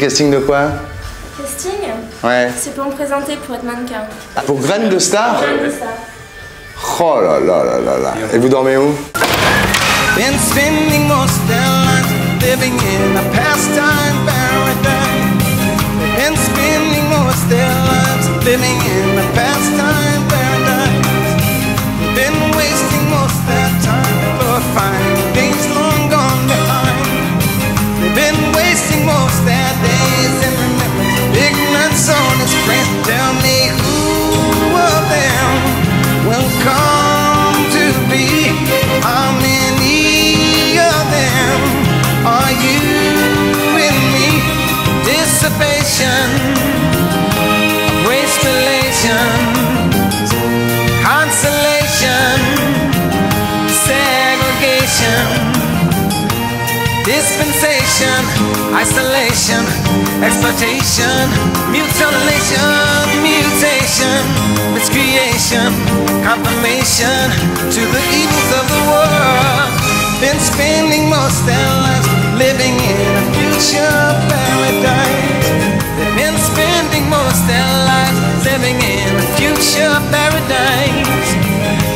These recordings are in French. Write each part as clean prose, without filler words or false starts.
casting de quoi? Casting? Ouais. C'est pour me présenter pour être mannequin. Ah, pour Graines de Star? Graines de Star. Oh là là là là là. Et vous dormez où? Been spending most their lives living in a pastime paradise. Been spending most their lives living in a pastime paradise. Been wasting most their time glorifying days long gone behind. They've been wasting most their days in remembrance. Ignorance on his friend. Tell me who of them will come to be? How many of them are you and me? Dissipation, grace relations, consolation, segregation, dispensation, isolation, exploitation, mutilation, mutation, miscreation, confirmation to the evils of the world. Been spending most their lives living in a future paradise. They've been spending most their lives living in a future paradise.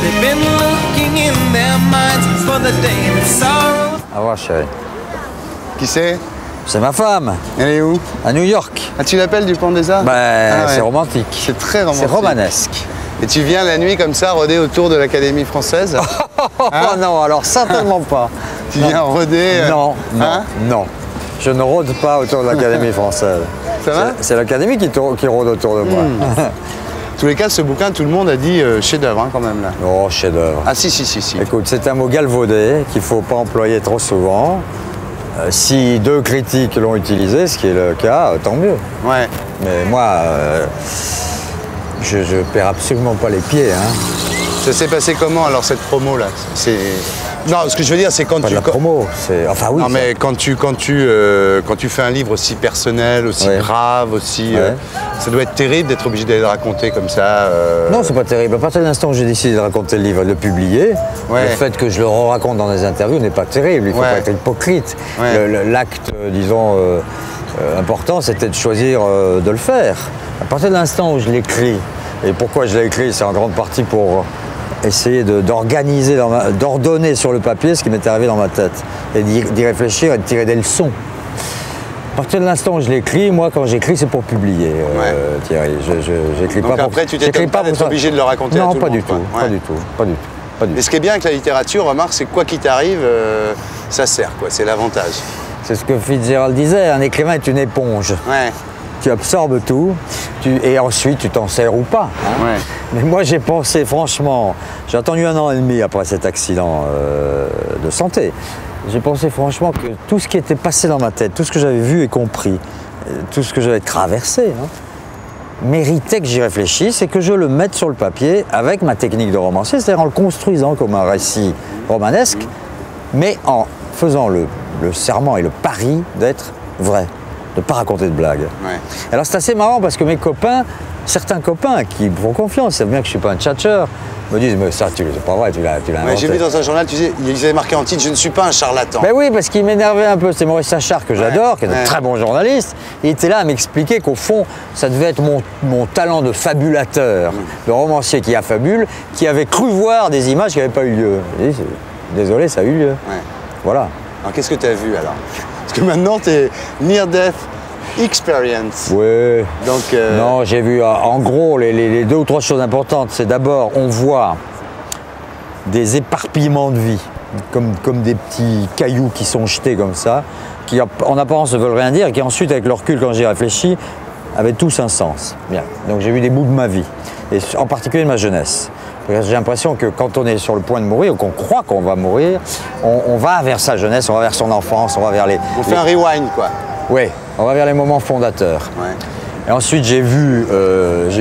They've been looking in their minds for the day that sorrow. Au revoir, chérie. Qui c'est? C'est ma femme. Elle est où? À New York. Ah, tu l'appelles du Pont des Arts? Ben, Ah ouais. c'est romantique. C'est très romantique. C'est romanesque. Et tu viens la nuit comme ça, rôder autour de l'Académie française? Oh non, alors certainement pas. Tu viens rôder? Non, non, Hein? non. Je ne rôde pas autour de l'Académie française. Ça va? C'est l'Académie qui rôde autour de moi. En tous les cas, ce bouquin, tout le monde a dit chef-d'œuvre hein, quand même là. Oh, chef-d'œuvre. Ah si, si, si, si. Écoute, c'est un mot galvaudé qu'il ne faut pas employer trop souvent. Si 2 critiques l'ont utilisé, ce qui est le cas, tant mieux. Ouais. Mais moi, je perds absolument pas les pieds. Hein. Ça s'est passé comment alors cette promo là? C'est... Non, ce que je veux dire, c'est quand Pas tu... de la promo, c'est... Enfin oui. Non mais quand tu fais un livre aussi personnel, aussi Ouais. grave, aussi... Ouais. ça doit être terrible d'être obligé d'aller le raconter comme ça. Non, c'est pas terrible. À partir de l'instant où j'ai décidé de raconter le livre et de le publier, Ouais. le fait que je le raconte dans des interviews n'est pas terrible. Il ne faut Ouais. pas être hypocrite. Ouais. L'acte, disons, important, c'était de choisir de le faire. À partir de l'instant où je l'écris, et pourquoi je l'ai écrit, c'est en grande partie pour essayer d'organiser, d'ordonner sur le papier ce qui m'était arrivé dans ma tête, et d'y réfléchir et de tirer des leçons. À partir de l'instant où je l'écris, moi, quand j'écris, c'est pour publier, Thierry. J'écris pas Donc pour... après, tu t'étonnes pas d'être obligé de le raconter à Non, tout le pas monde, du tout, quoi. pas Ouais. du tout, pas du tout, pas du Mais tout. ce qui est bien avec la littérature, remarque, c'est que quoi qu'il t'arrive, ça sert, quoi. C'est l'avantage. C'est ce que Fitzgerald disait, un écrivain est une éponge. Ouais. Tu absorbes tout, et ensuite tu t'en sers ou pas. Hein. Ouais. Mais moi j'ai pensé franchement, j'ai attendu 1 an et demi après cet accident de santé. J'ai pensé franchement que tout ce qui était passé dans ma tête, tout ce que j'avais vu et compris, tout ce que j'avais traversé, hein, méritait que j'y réfléchisse et que je le mette sur le papier avec ma technique de romancier, c'est-à-dire en le construisant comme un récit romanesque, mais en faisant le serment et le pari d'être vrai, de ne pas raconter de blagues. Ouais. Alors c'est assez marrant parce que mes copains, certains copains qui me font confiance, savent bien que je ne suis pas un tchatcheur, me disent mais ça c'est pas vrai, tu l'as Ouais, inventé. j'ai vu dans un journal, tu disais, ils avaient marqué en titre, je ne suis pas un charlatan. Ben oui, parce qu'il m'énervait un peu. C'est Maurice Sachar que j'adore, qui est un ouais. très bon journaliste. Il était là à m'expliquer qu'au fond, ça devait être mon talent de fabulateur, de romancier qui affabule, qui avait cru voir des images qui n'avaient pas eu lieu. J'ai dit, désolé, ça a eu lieu. Ouais. Voilà. Alors qu'est-ce que tu as vu alors? Parce que maintenant, tu es Near Death Experience. Oui. Donc, Non, j'ai vu en gros les 2 ou 3 choses importantes. C'est d'abord, on voit des éparpillements de vie, comme des petits cailloux qui sont jetés comme ça, qui en apparence ne veulent rien dire, et qui ensuite, avec le recul, quand j'y réfléchis, avaient tous un sens. Bien. Donc j'ai vu des bouts de ma vie, et en particulier de ma jeunesse. J'ai l'impression que quand on est sur le point de mourir, ou qu'on croit qu'on va mourir, on va vers sa jeunesse, on va vers son enfance, on va vers les... on fait un rewind, quoi. Oui, on va vers les moments fondateurs. Ouais. Et ensuite, j'ai eu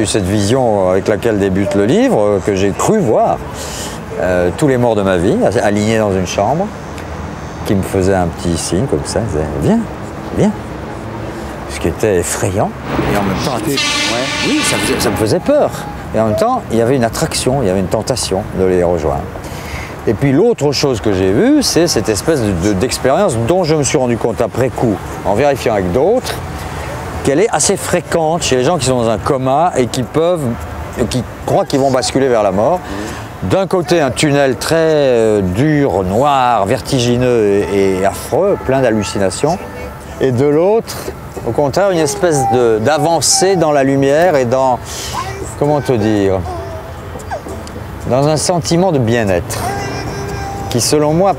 cette vision avec laquelle débute le livre, que j'ai cru voir. Tous les morts de ma vie, alignés dans une chambre, qui me faisaient un petit signe comme ça, ils disaient « Viens, viens ». Ce qui était effrayant. Et en même temps, oui, ça me faisait peur. Et en même temps, il y avait une attraction, il y avait une tentation de les rejoindre. Et puis l'autre chose que j'ai vue, c'est cette espèce d'expérience dont je me suis rendu compte après coup, en vérifiant avec d'autres, qu'elle est assez fréquente chez les gens qui sont dans un coma et qui croient qu'ils vont basculer vers la mort. D'un côté, un tunnel très dur, noir, vertigineux et affreux, plein d'hallucinations. Et de l'autre, au contraire, une espèce d'avancée dans la lumière et dans, comment te dire, dans un sentiment de bien-être qui, selon moi,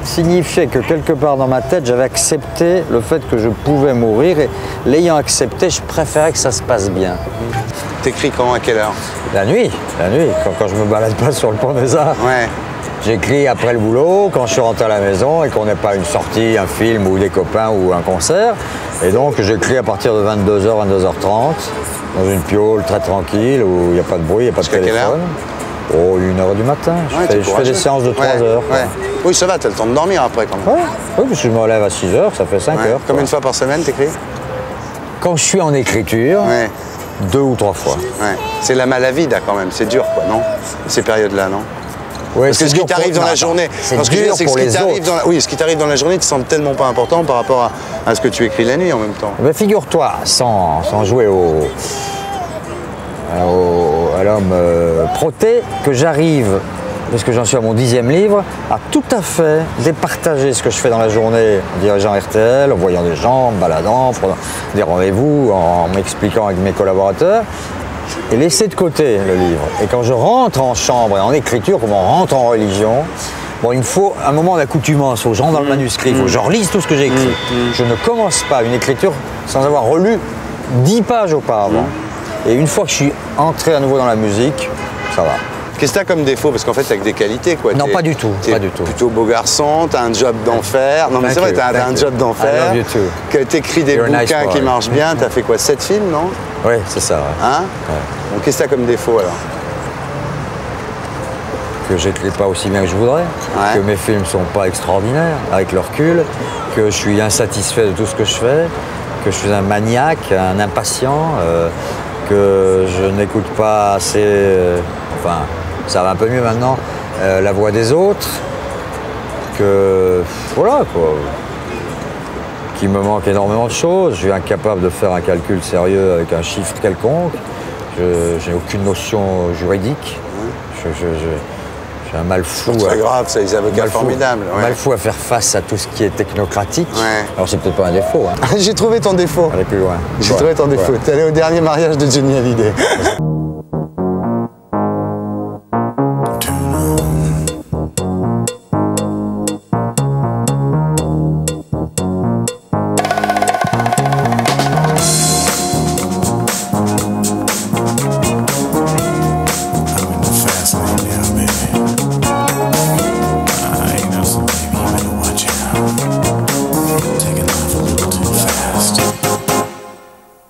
signifiait que quelque part dans ma tête, j'avais accepté le fait que je pouvais mourir et l'ayant accepté, je préférais que ça se passe bien. T'écris quand, à quelle heure? La nuit, quand je me balade pas sur le pont des Arts. Ouais. J'écris après le boulot, quand je suis rentré à la maison et qu'on n'est pas une sortie, un film ou des copains ou un concert. Et donc j'écris à partir de 22h, 22h30, dans une piole très tranquille où il n'y a pas de bruit, il n'y a pas de téléphone. Oh, 1h du matin. Je fais des séances de 3 heures. Ouais. Oui, ça va, t'as le temps de dormir après quand même. Oui, parce que je me lève à 6h, ça fait 5 heures. Combien de fois par semaine t'écris? Quand je suis en écriture, 2 ou 3 fois. Ouais. C'est la maladie quand même, c'est dur quoi, non? Ces périodes-là, non? Ouais, parce que ce qui t'arrive dans la journée, c'est dur pour les autres. Oui, ce qui t'arrive dans la journée te semble tellement pas important par rapport à ce que tu écris la nuit en même temps. Ben, figure-toi, sans jouer à l'homme proté, que j'arrive, parce que j'en suis à mon 10e livre, à tout à fait départager ce que je fais dans la journée en dirigeant RTL, en voyant des gens, en me baladant, en prenant des rendez-vous, en m'expliquant avec mes collaborateurs, et laisser de côté le livre. Et quand je rentre en chambre et en écriture, comme on rentre en religion, bon, il me faut un moment d'accoutumance, il faut que je rentre dans le manuscrit, il faut que je relise tout ce que j'ai écrit. Je ne commence pas une écriture sans avoir relu 10 pages auparavant. Et une fois que je suis entré à nouveau dans la musique, ça va. Qu'est-ce que t'as comme défaut? Parce qu'en fait, t'as que des qualités, quoi. Non, pas du tout. T'es plutôt beau garçon, t'as un job d'enfer. Non, mais c'est vrai, t'as un job d'enfer. Que t'écris des bouquins qui marchent bien. T'as fait quoi, 7 films, non? Oui, c'est ça. Ouais. Hein? Donc, qu'est-ce que t'as comme défaut, alors? Que j'écris pas aussi bien que je voudrais, que mes films sont pas extraordinaires, avec le recul, que je suis insatisfait de tout ce que je fais, que je suis un maniaque, un impatient, que je n'écoute pas assez... enfin, ça va un peu mieux maintenant, la voix des autres, que... voilà, quoi. Qu'il me manque énormément de choses, je suis incapable de faire un calcul sérieux avec un chiffre quelconque, je n'ai aucune notion juridique, j'ai un mal fou. C'est grave, ça, les avocats formidables. Un mal fou à faire face à tout ce qui est technocratique. Alors c'est peut-être pas un défaut. Hein. J'ai trouvé ton défaut. Allez plus loin. J'ai trouvé ton défaut. T'es allé au dernier mariage de Johnny Hallyday.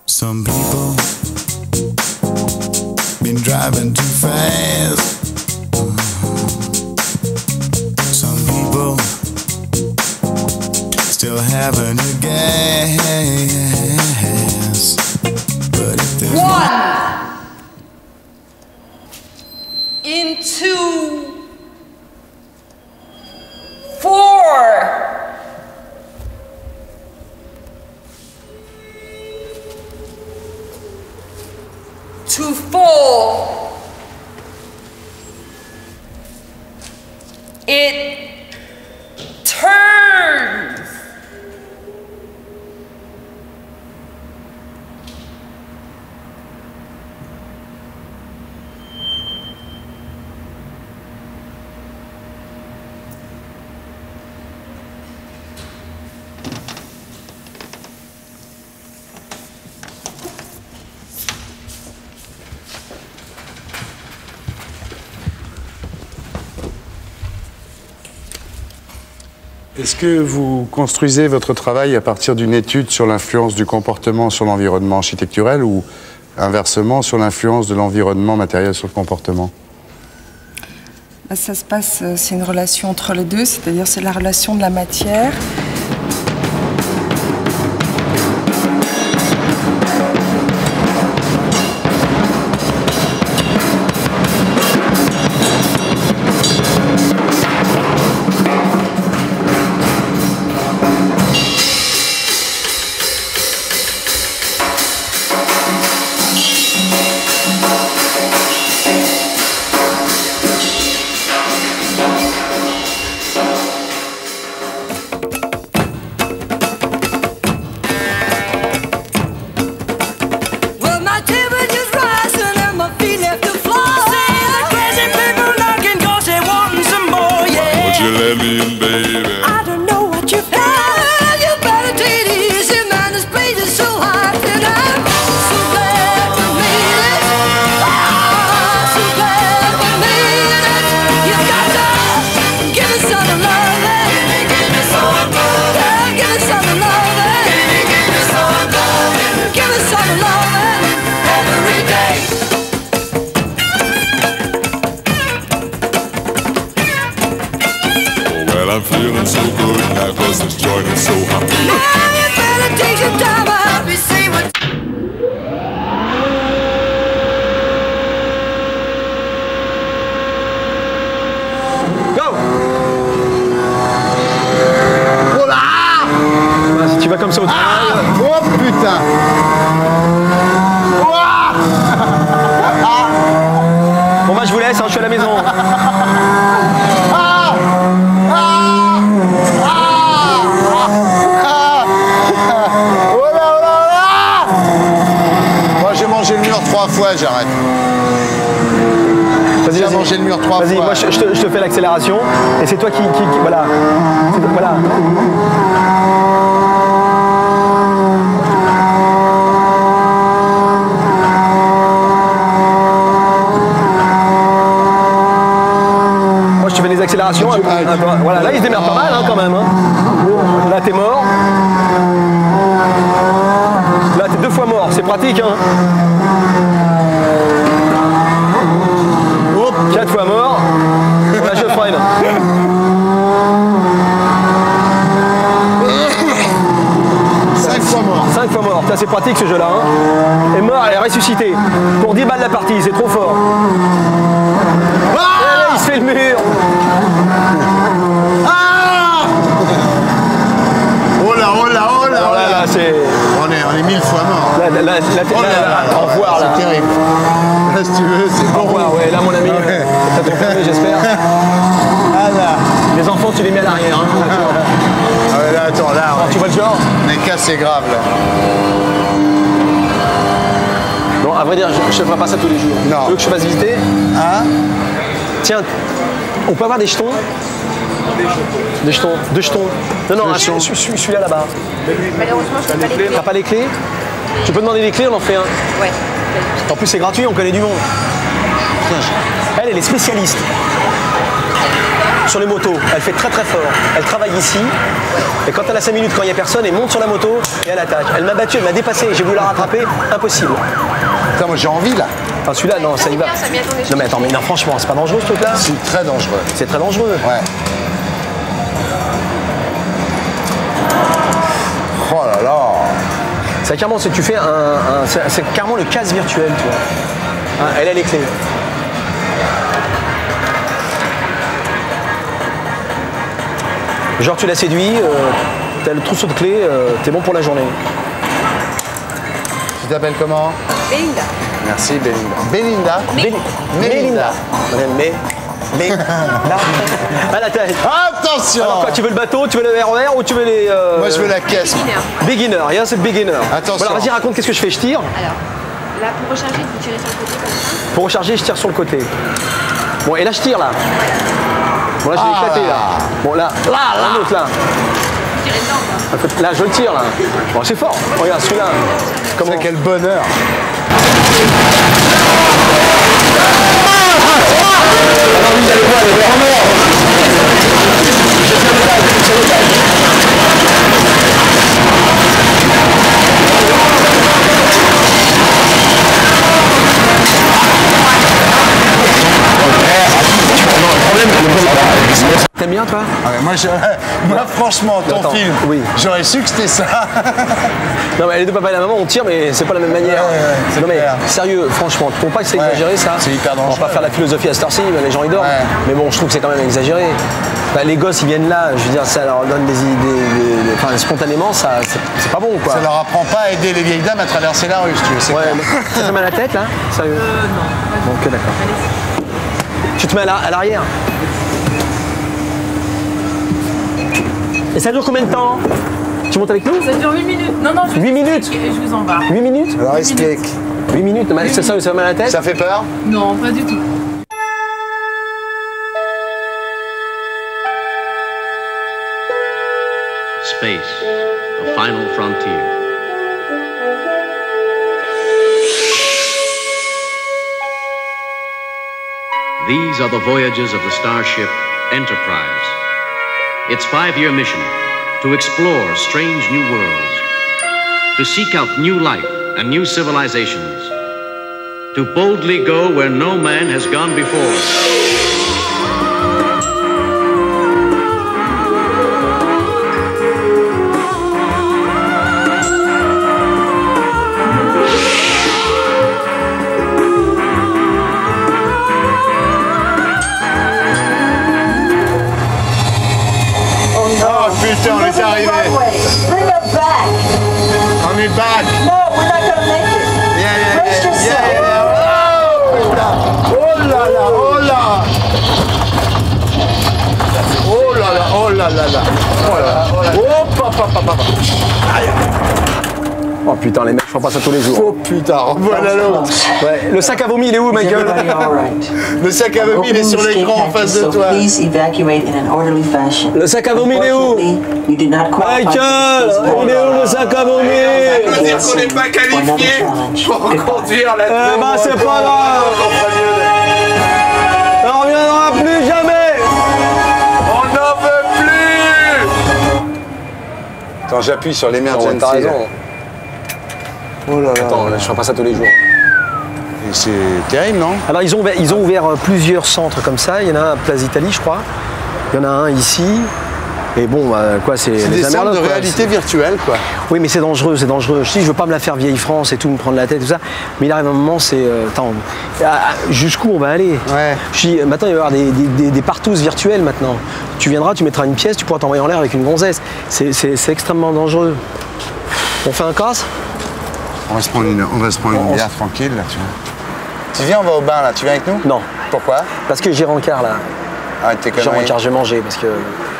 Some people been driving too fast. Some people still having a gas. But if there's one into 4 to 4 it turns Est-ce que vous construisez votre travail à partir d'une étude sur l'influence du comportement sur l'environnement architecturel ou inversement sur l'influence de l'environnement matériel sur le comportement? Ça se passe, c'est une relation entre les deux, c'est-à-dire c'est la relation de la matière. good life was this joy and so happy. Now you better take some time out and see what. Si tu vas comme ça au travail... Oh putain! Bon bah je vous laisse, hein, je suis à la maison. Moi j'ai mangé le mur 3 fois, j'arrête. Vas-y, J'ai mangé le mur 3 fois. Vas-y, moi je te fais l'accélération et c'est toi qui voilà. Voilà. Moi je te fais des accélérations. Voilà, là il se démerde pas mal hein, quand même. Hein. Là t'es mort. Là t'es 2 fois mort, c'est pratique hein. 4 fois mort. Là je freine. 5 fois mort. 5 fois mort. C'est pratique ce jeu-là. Hein. Et mort, elle est ressuscitée. Pour 10 balles la partie, c'est trop fort. Ah, il se fait le mur. Ah oh là, oh là, oh là, Alors là, c'est... On est 1000 fois mort. Là, au revoir là. C'est terrible. Là, si tu veux, c'est Au revoir, ouais, là mon ami. Ouais. T'as ton permis, j'espère. Ah là. Les enfants, tu les mets à l'arrière. Hein. Ah ouais, là, attends, là, Tu vois le genre? on est cassé grave là. Bon, à vrai dire, je ne ferai pas ça tous les jours. Non. Tu veux que je fasse visiter? Hein? Tiens, on peut avoir des jetons? Des jetons? Deux jetons? Non, celui-là là-bas. Malheureusement, je n'ai pas les clés. T'as pas les clés? Tu peux demander les clés, on en fait un. Ouais. En plus, c'est gratuit, on connaît du monde. Elle est spécialiste sur les motos. Elle fait très très fort. Elle travaille ici. Et quand elle a 5 minutes, quand il n'y a personne, elle monte sur la moto et elle attaque. Elle m'a battu, elle m'a dépassé. J'ai voulu la rattraper. Impossible. Putain, moi j'ai envie là. Enfin, celui-là, non, ça y va. Ça m'y attendait. Non, mais attends, mais non, franchement, c'est pas dangereux ce truc-là? C'est très dangereux. C'est très dangereux. Ouais. Oh là là. C'est carrément, tu fais c'est carrément le casse virtuel, tu vois. Hein, elle a les clés. Genre tu l'as séduit, t'as le trousseau de clés, t'es bon pour la journée. Tu t'appelles comment? Belinda. Merci Belinda. Belinda? Mélinda. Mélinda. À la taille. Attention. Alors quoi, tu veux le bateau, tu veux le RER ou tu veux les... Moi je veux la caisse. Beginner, yeah, c'est beginner. Attention. Voilà, vas-y, raconte qu'est-ce que je fais, je tire. Alors, là, pour recharger, vous tirez sur le côté comme ça. Pour recharger, je tire sur le côté. Bon, et là, je tire, là. Bon, là, je l'ai éclaté, là. Bon, là, un autre, là. Vous tirez dedans, quoi. Là, je le tire, là. Bon, c'est fort. Regarde, celui-là. Comment... Quel bonheur. Alors, vous allez voir, les vraiment. T'aimes bien toi? Ah ouais, moi franchement, ton Attends, film, oui. j'aurais su que c'était ça. Non mais les deux papas et la maman on tire mais c'est pas la même manière. c'est non mais clair. sérieux, franchement, tu trouves pas que c'est exagéré ça? C'est hyper On dangereux. va pas faire la philosophie à cette heure-ci, les gens ils dorment. Ouais. Mais bon, je trouve que c'est quand même exagéré. Bah, les gosses ils viennent là, je veux dire, ça leur donne des idées, enfin spontanément ça, c'est pas bon quoi. Ça leur apprend pas à aider les vieilles dames à traverser la rue, si tu veux. c'est Ouais, clair. mais ça fait mal à la tête là? Sérieux? Non. Ok, d'accord. Tu te mets à l'arrière. Et ça dure combien de temps? Tu montes avec nous? Ça dure 8 minutes. Non, non, 8 minutes? Et je vous en bats. 8 minutes? Alors explique. 8 minutes? Ça fait mal à la tête? Ça fait peur? Non, pas du tout. Space, the final frontier. These are the voyages of the starship Enterprise. Its 5-year mission, to explore strange new worlds, to seek out new life and new civilizations, to boldly go where no man has gone before. tiens, on est arrivé. Bring her back. On est back. No, we're not gonna make it. Brace yourself. Oh là là, oh là. Oh là là, oh là là là. Oh là là, oh papa, papa. Aïe. Oh putain, les mecs font pas ça tous les jours. Oh putain, voilà l'autre. Ouais. Le sac à vomi, il est où, Michael? Le sac à vomi, il est sur l'écran en face de toi. Le sac à vomi, il est où? Michael, il est où le sac à vomi? Ça veut dire qu'on n'est pas qualifié pour conduire la tour. Eh ben, c'est pas grave. On reviendra plus jamais. On n'en veut plus. Attends, j'appuie sur l'emergency. T'as raison. Oh là là. Attends, je fais pas ça tous les jours. Et c'est terrible, non? Alors ils ont ouvert plusieurs centres comme ça. Il y en a un à Place d'Italie, je crois. Il y en a un ici. Et bon, quoi, c'est des centres de réalité virtuelle, quoi. Oui, mais c'est dangereux, c'est dangereux. Je dis, je veux pas me la faire vieille France et tout, me prendre la tête, tout ça. Mais il arrive un moment, c'est... attends, jusqu'où on va aller? Ouais. Je dis, maintenant, il va y avoir des partouzes virtuelles, maintenant. Tu viendras, tu mettras une pièce, tu pourras t'envoyer en l'air avec une gonzesse. C'est extrêmement dangereux. On fait un casse? On va se prendre une bière tranquille, là, tu vois. Tu viens, on va au bain, là. Tu viens avec nous? Non. Pourquoi? Parce que j'ai rencard, là. Ah, t'es J'ai rencard, j'ai mangé, parce que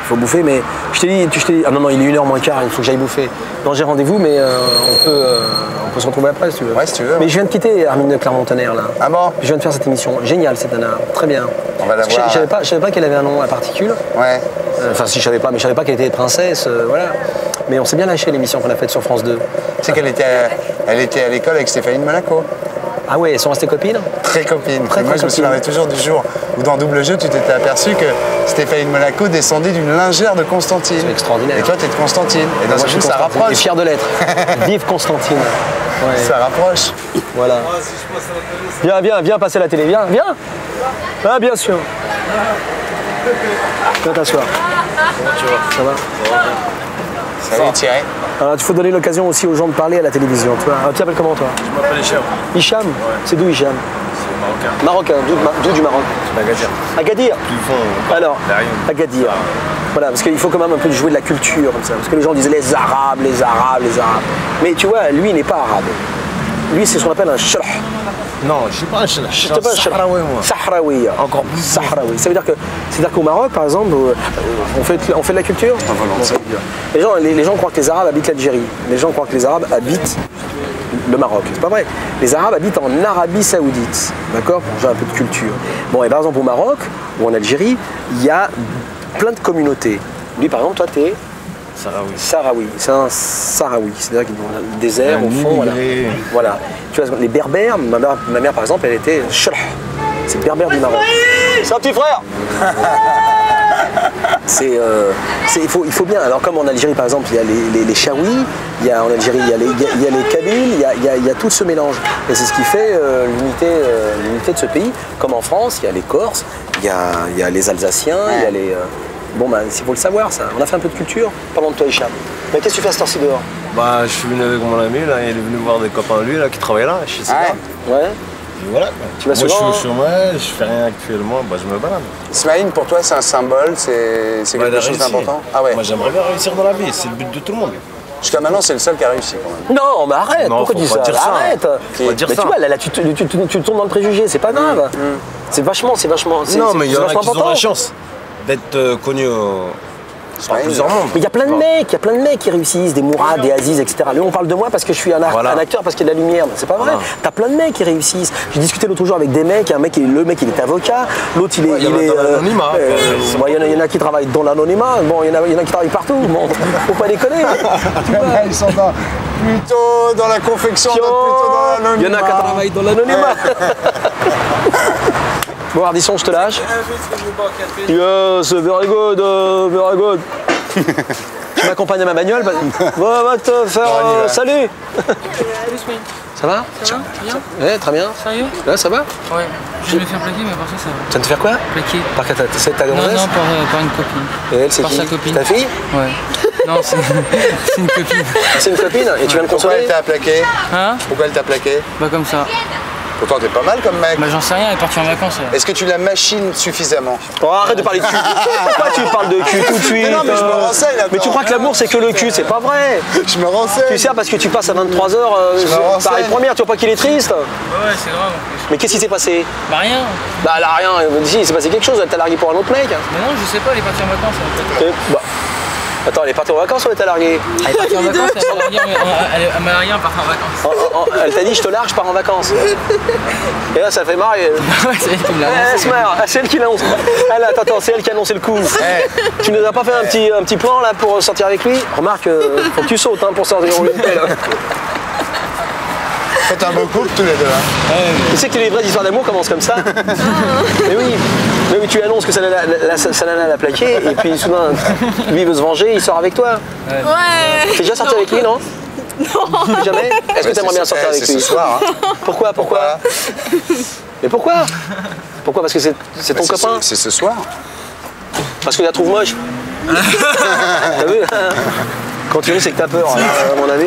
faut bouffer, mais je t'ai dit, ah non, il est 1h moins quart, il faut que j'aille bouffer. Non, j'ai rendez-vous, mais on peut se retrouver après, si tu veux. Ouais, si tu veux. Mais je viens de quitter Hermine Clermont-Tonnerre, là. Ah bon? Je viens de faire cette émission. Génial, cette nana. Très bien. On va la voir. Je savais pas qu'elle avait un nom à particules. Ouais. Enfin, si, je savais pas, mais je savais pas qu'elle était princesse, voilà. Mais on s'est bien lâché l'émission qu'on a faite sur France 2. Tu sais qu'elle était à l'école avec Stéphanie de Monaco. Ah ouais, elles sont restées copines? Très copines. Très, moi, je me souviendrai toujours du jour où dans Double Jeu, tu t'étais aperçu que Stéphanie de Monaco descendait d'une lingère de Constantine. C'est extraordinaire. Et toi, t'es de Constantine. Et dans ce coup, ça rapproche. Et fier de l'être. Vive Constantine. Ouais. Ça rapproche. Voilà. Viens passer la télé. Viens. Ah, bien sûr. Viens t'asseoir. Ça va? Salut Thierry. Alors, il faut donner l'occasion aussi aux gens de parler à la télévision. Tu t'appelles comment, toi? Je m'appelle Hicham. Hicham? Ouais. C'est d'où Hicham? C'est marocain. Marocain, d'où du Maroc? Agadir. Agadir? Plus fond. Alors, Agadir. Voilà, parce qu'il faut quand même un peu jouer de la culture comme ça. Parce que les gens disent les Arabes. Mais tu vois, lui, il n'est pas arabe. Lui, c'est ce qu'on appelle un sharh. Non, je ne suis pas un sharh. Je suis pas un sahraoui, moi. Sahraoui. Encore plus. Sahraoui. Ça veut dire qu'au Maroc, par exemple, on fait de la culture. Les gens croient que les Arabes habitent l'Algérie. Les gens croient que les Arabes habitent le Maroc. C'est pas vrai. Les Arabes habitent en Arabie Saoudite. D'accord? J'ai un peu de culture. Bon, et par exemple, au Maroc ou en Algérie, il y a plein de communautés. Lui, par exemple, toi, t'es Sahraoui. C'est un Sahraoui. C'est-à-dire qu'il y a un désert au fond. Voilà. Tu vois, les Berbères, ma mère, par exemple, elle était Sharh. C'est Berbère du Maroc. C'est un petit frère. Il faut bien. Alors, comme en Algérie, par exemple, il y a les Chaouis, en Algérie, il y a les Kabyles, il y a tout ce mélange. Et c'est ce qui fait l'unité de ce pays. Comme en France, il y a les Corses, il y a les Alsaciens, il y a les... Bon, bah, il faut le savoir, ça. On a fait un peu de culture. Parlons de toi, Hicham. Mais qu'est-ce que tu fais à cette heure-ci dehors? Bah, je suis venu avec mon ami, là. Il est venu voir des copains de lui, là, qui travaillent là, chez ses gars. Ouais. Et voilà. Tu vas moi, souvent, je suis au chômage, je fais rien actuellement, bah, je me balade. Ismaïl, pour toi, c'est un symbole, c'est quelque chose d'important? Ah ouais. Moi, j'aimerais bien réussir dans la vie, c'est le but de tout le monde. Jusqu'à maintenant, c'est le seul qui a réussi, quand même. Non, mais arrête, pourquoi tu dis ça? Arrête. Faut dire mais ça. tu vois, là, tu tombes dans le préjugé, c'est pas grave. C'est vachement. Non, mais il y en a qui ont la chance d'être connus par plusieurs mondes. Mais il y a plein de mecs qui réussissent, des Mourad, des Aziz, etc. Lui, on parle de moi parce que je suis un acteur, parce qu'il y a de la lumière. C'est pas vrai. T'as plein de mecs qui réussissent. J'ai discuté l'autre jour avec des mecs. Le mec, il est avocat. L'autre, il est. dans l'anonymat. Il y en a qui travaillent dans l'anonymat. Bon, il y en a qui travaillent partout. Bon, faut pas déconner. Ils sont plutôt dans la confection, plutôt dans l'anonymat. Il y en a qui travaillent dans l'anonymat. Bon, Ardisson, je te lâche. Yes, very good, very good. Tu m'accompagnes à ma bagnole? Va te faire... salut. Ça va? Ça va? Bien? Ouais, très bien. Sérieux? Ouais, ça va? Ouais. Je vais me faire plaquer, mais par ça, ça va. Tu vas te faire quoi? Plaquer. Par c'est ta gonzesse? Non, par une copine. Et elle, c'est par qui? sa copine. Ta fille? Ouais. Non, c'est une copine. C'est une copine? Et tu viens de Pourquoi consoler? elle t'a plaqué? Hein? Pourquoi elle t'a plaqué? Bah comme ça. Pourtant, t'es pas mal comme mec. Bah j'en sais rien, elle est partie en vacances. Est-ce que tu la machines suffisamment? Oh, arrête de parler de cul. Pourquoi tu parles de cul tout de suite? Mais non, mais je me renseigne là. Mais tu crois que l'amour c'est que le cul, c'est pas vrai. Je me renseigne. Tu sais, parce que tu passes à 23h, pareil première, tu vois pas qu'il est triste? Ouais, c'est grave en plus. Mais qu'est-ce qui s'est passé? Bah rien. Bah là, rien. Si, il s'est passé quelque chose, elle t'a largué pour un autre mec. Mais non, je sais pas, elle est partie en vacances en fait. Bah. Attends, elle est partie en vacances ou elle t'a largué? Elle est partie en vacances, elle m'a largué en partant en vacances. Elle t'a dit je te largue, je pars en vacances. Et là ça fait marrer. Ouais, c'est elle qui me l'a annoncé. Elle se marre, c'est elle qui l'annonce. Attends, c'est elle qui a annoncé le coup. Tu nous as pas fait un petit plan là pour sortir avec lui? Remarque, faut que tu sautes hein, pour sortir au pelle. Faites un beau couple tous les deux. Hein. Tu sais que les vraies histoires d'amour commencent comme ça. Mais oui. Mais oui, tu annonces que sa nana l'a plaqué et puis soudain, lui veut se venger, il sort avec toi. Ouais. T'es déjà sorti avec lui, non? Non. Jamais? Est-ce que t'aimerais bien sortir avec lui? C'est ce soir. Hein. Pourquoi? Mais pourquoi? Pourquoi? Parce que c'est ton copain? C'est ce soir. Parce que tu la trouves moche. T'as vu? Quand tu ris, c'est que t'as peur, à mon avis.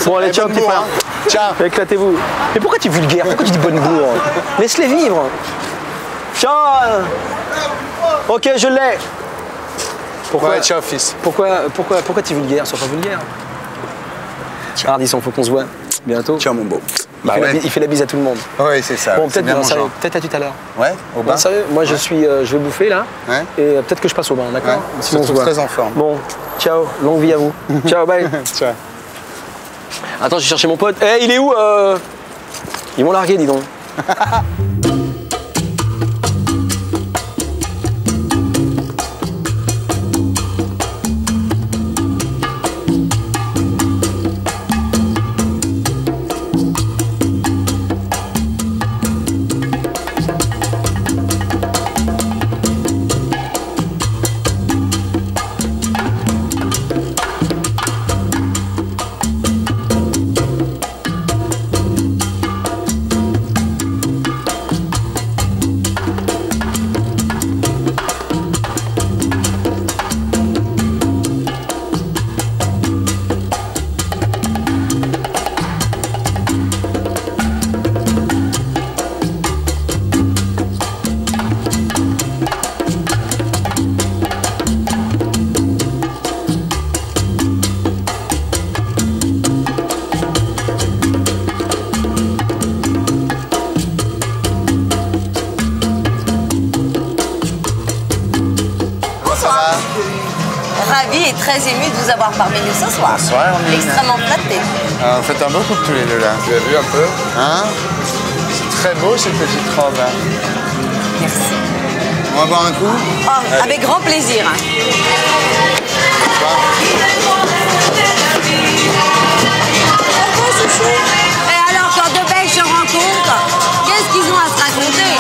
Bon, allez, ciao, petit frère. Ciao. Éclatez-vous. Mais pourquoi tu es vulgaire? Pourquoi tu dis bonne bourre? Laisse-les vivre. Ciao. Ok, je l'ai. Pourquoi? Ouais, ciao, fils. Pourquoi tu es vulgaire? Sois pas vulgaire. Ardisson, faut qu'on se voit bientôt. Ciao, mon beau. Il fait la bise à tout le monde. Oui, c'est ça. Bon, peut-être à tout à l'heure. Ouais, au bain. Sérieux, moi je vais bouffer là. Ouais. Et peut-être que je passe au bain, d'accord? Ouais. Sinon, on se voit. Très en forme. Bon, ciao, longue vie à vous. Ciao, bye. Ciao. Attends, j'ai cherché mon pote. Eh, il est où Ils m'ont largué, dis donc. Ravi et très ému de vous avoir parmi nous ce soir. Bonsoir, on est extrêmement flatté. Vous faites un beau couple tous les deux là. Tu as vu un peu? Hein? C'est très beau cette petite robe. Merci. On va boire un coup? Oh, avec grand plaisir. Et alors, quand deux Belges se rencontrent, qu'est-ce qu'ils ont à se raconter?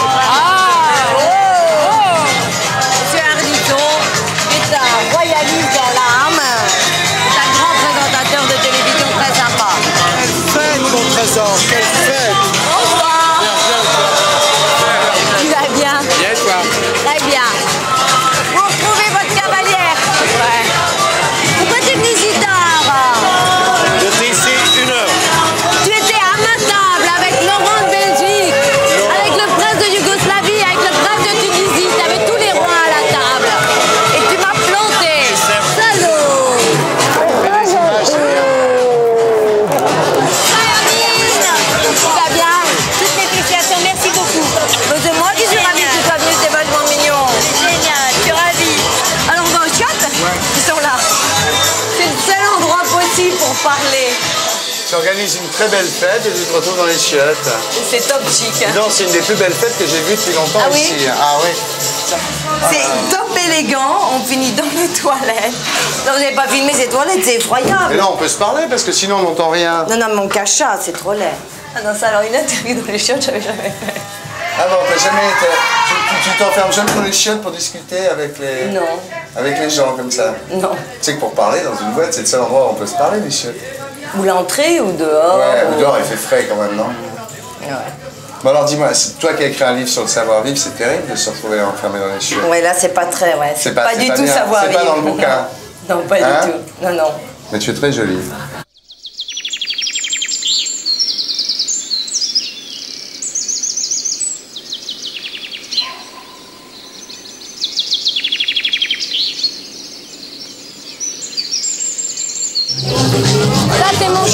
Monsieur Ardisson est un royaliste dans l'âme. C'est un grand présentateur de télévision très sympa. Quelle fête mon trésor, quelle fête! Au revoir. Tu vas bien? Bien toi? Très bien. Vous retrouvez votre cavalière? Ouais. Pourquoi tu es venu si tard? J'étais ici 1 heure. Tu étais à ma table avec Laurent de Belgique, avec le prince de Yougoslavie, avec le prince de Tunisie. Tu avais tous les rois à la table. Et tu m'as planté. Salaud! Tu vas bien? Toutes mes félicitations, merci beaucoup. C'est moi qui suis ravie que tu sois venu, c'est vachement mignon. C'est génial, je suis ravie. Alors on va aux chiottes? Ils sont là. C'est le seul endroit possible pour parler. Tu organises une très belle fête et tu te retrouves dans les chiottes. C'est top chic. Hein? Non, c'est une des plus belles fêtes que j'ai vues depuis longtemps Ah oui? ici. Ah oui. C'est top élégant, on finit dans les toilettes. Non, vous n'avez pas filmé ces toilettes, c'est effroyable. Mais là, on peut se parler parce que sinon, on n'entend rien. Non, non, mon cachat, c'est trop laid. Ah non, ça, alors une interview dans les chiottes, j'avais jamais fait. Ah bon, t'as jamais été... Tu t'enfermes jamais dans les chiottes pour discuter avec les... Non. Avec les gens comme ça? Non. Tu sais que pour parler dans une boîte, c'est le seul endroit où on peut se parler, les chiottes. Ou l'entrée ou dehors. Ouais, ou... ou dehors, il fait frais quand même, non? Ouais. Bon alors dis-moi, c'est toi qui as écrit un livre sur le savoir-vivre, c'est terrible de se retrouver enfermé dans les chiottes. Ouais, là, c'est pas très... Ouais, c'est pas du tout bien. savoir-vivre. C'est pas dans le bouquin. Non, pas Hein? du tout. Non, non. Mais tu es très jolie.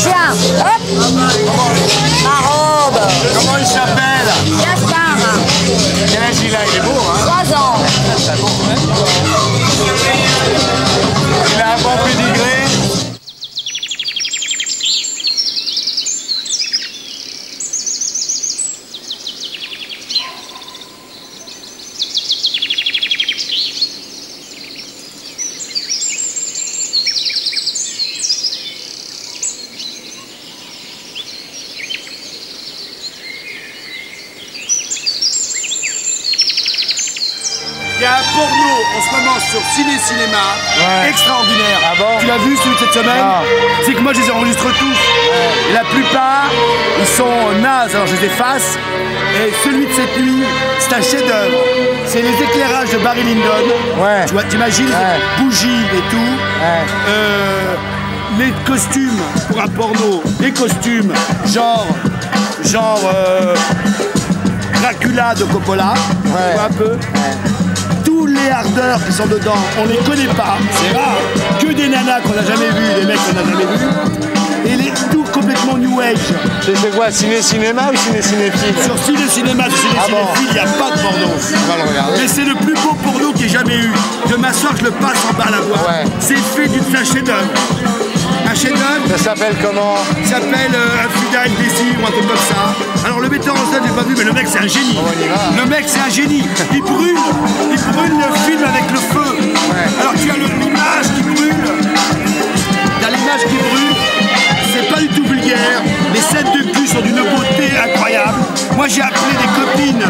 chien. Hop. Ma robe. Comment il s'appelle? Gaspard. Quel âge il a? Il est beau, hein? 3 ans. Très beau. Il a un bon pédigré. Il y a un porno en ce moment sur Ciné-Cinéma, extraordinaire. Ah bon? Tu l'as vu celui de cette semaine? C'est que moi je les enregistre tous. Et la plupart, ils sont nazes, alors je les efface. Et celui de cette nuit, c'est un chef-d'œuvre. C'est les éclairages de Barry Lyndon. Tu vois, t'imagines, bougies et tout. Les costumes pour un porno, les costumes genre Dracula de Coppola, tu vois un peu. Tous les hardeurs qui sont dedans, on les connaît pas, c'est rare. Que des nanas qu'on n'a jamais vues, des mecs qu'on n'a jamais vus. Et tout complètement new age. C'est quoi, ciné-cinéma ou ciné-cinéphile? Sur ciné-cinéma, ciné-cinéphile, il n'y a pas de porno. On va le regarder. Mais c'est le plus beau porno qu'il y ait jamais eu. Je m'assois, je le passe en bas à la voix. C'est fait d'un chef-d'œuvre. Un chef-d'œuvre. Ça s'appelle comment? Ça s'appelle Un Futile Désir ou un truc comme ça. Alors le metteur en scène, j'ai pas vu, mais le mec c'est un génie. Le mec c'est un génie. Il brûle le film avec le feu. Alors tu as l'image qui brûle. T'as l'image qui brûle. C'est pas du tout vulgaire. Les scènes de cul sont d'une beauté incroyable. Moi j'ai appelé des copines.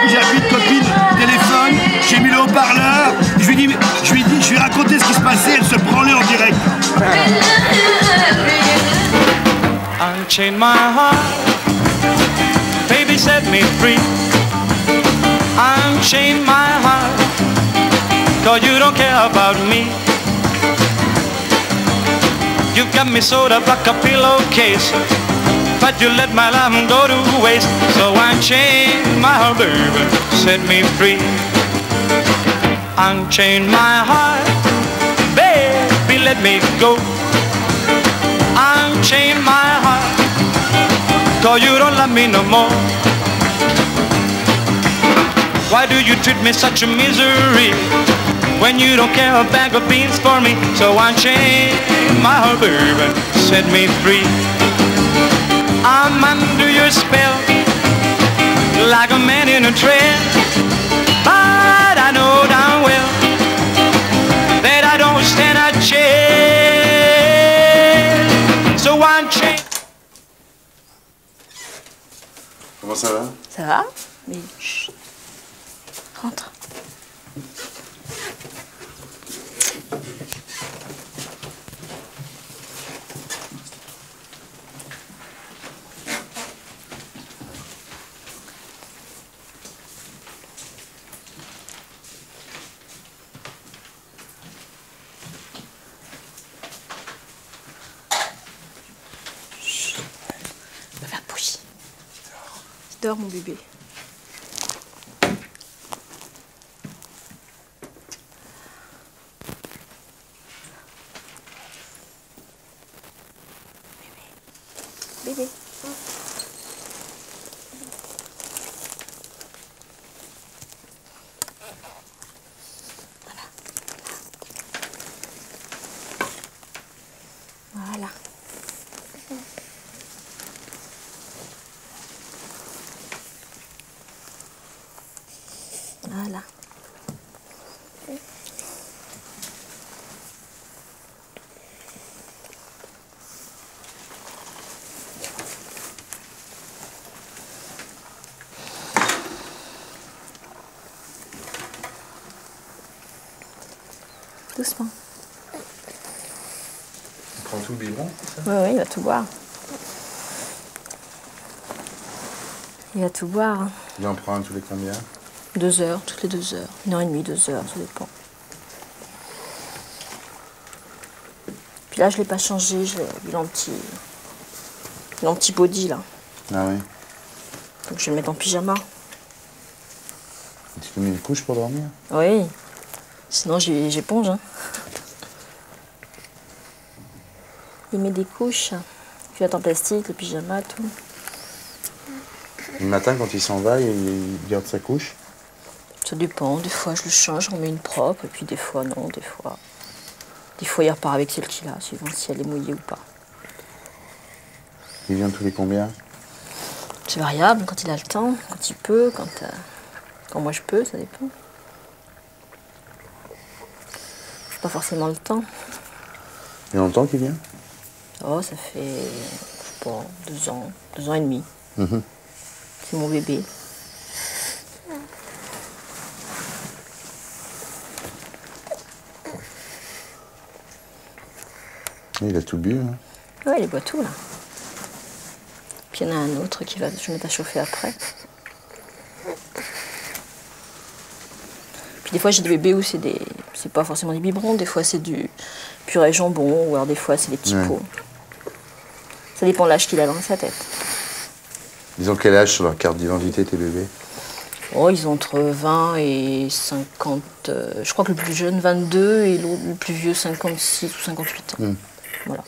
J'ai appelé une copine, téléphone, j'ai mis le haut-parleur, je lui ai dit, je lui ai raconté ce qui se passait, elle se branlait en direct. Unchain my heart, baby set me free. Unchain my heart, 'cause you don't care about me. You got me sewed up like a pillowcase, but you let my life go to waste. So unchain my heart, baby, set me free. Unchain my heart, baby, let me go. Unchain my heart, 'cause you don't love me no more. Why do you treat me such a misery when you don't care a bag of beans for me? So unchain my heart, baby, set me free. I'm under your spell, like a man in a trance. But I know damn well that I don't stand a chance. So unchain. Comment ça va? Ça va? Mais chut. Rentre. Va faire bougie. Dors mon bébé. Bébé. Voilà. Voilà. Doucement. On prend tout le biberon? Oui, il va tout boire. Il va tout boire. Hein. Il en prend un tous les combien? 2 heures, toutes les 2 heures. 1h30, 2 heures, ça dépend. Puis là, je ne l'ai pas changé, j'ai vu l'anti body là. Ah oui. Donc je vais le mettre en pyjama. Tu te mets une couche pour dormir? Oui. Sinon, j'éponge. Hein. Il met des couches, culottes en plastique, le pyjama, tout. Le matin, quand il s'en va, il garde sa couche? Ça dépend, des fois je le change, on met une propre, et puis des fois non, des fois il repart avec celle qu'il a, suivant si elle est mouillée ou pas. Il vient tous les combien? C'est variable, quand il a le temps, quand il peut, quand moi je peux, ça dépend. J'ai pas forcément le temps. Il y a longtemps qu'il vient? Oh, ça fait, je sais pas, 2 ans et demi. Mhm. C'est mon bébé. Il a tout bu. Hein. Ouais, il boit tout là. Puis il y en a un autre qui va se mettre à chauffer après. Puis des fois j'ai des bébés où c'est pas forcément des biberons, des fois c'est du purée jambon, ou alors des fois c'est des petits pots. Ça dépend de l'âge qu'il a dans sa tête. Ils ont quel âge sur leur carte d'identité, tes bébés? Oh, ils ont entre 20 et 50. Je crois que le plus jeune, 22, et le plus vieux, 56 ou 58 ans. Voilà.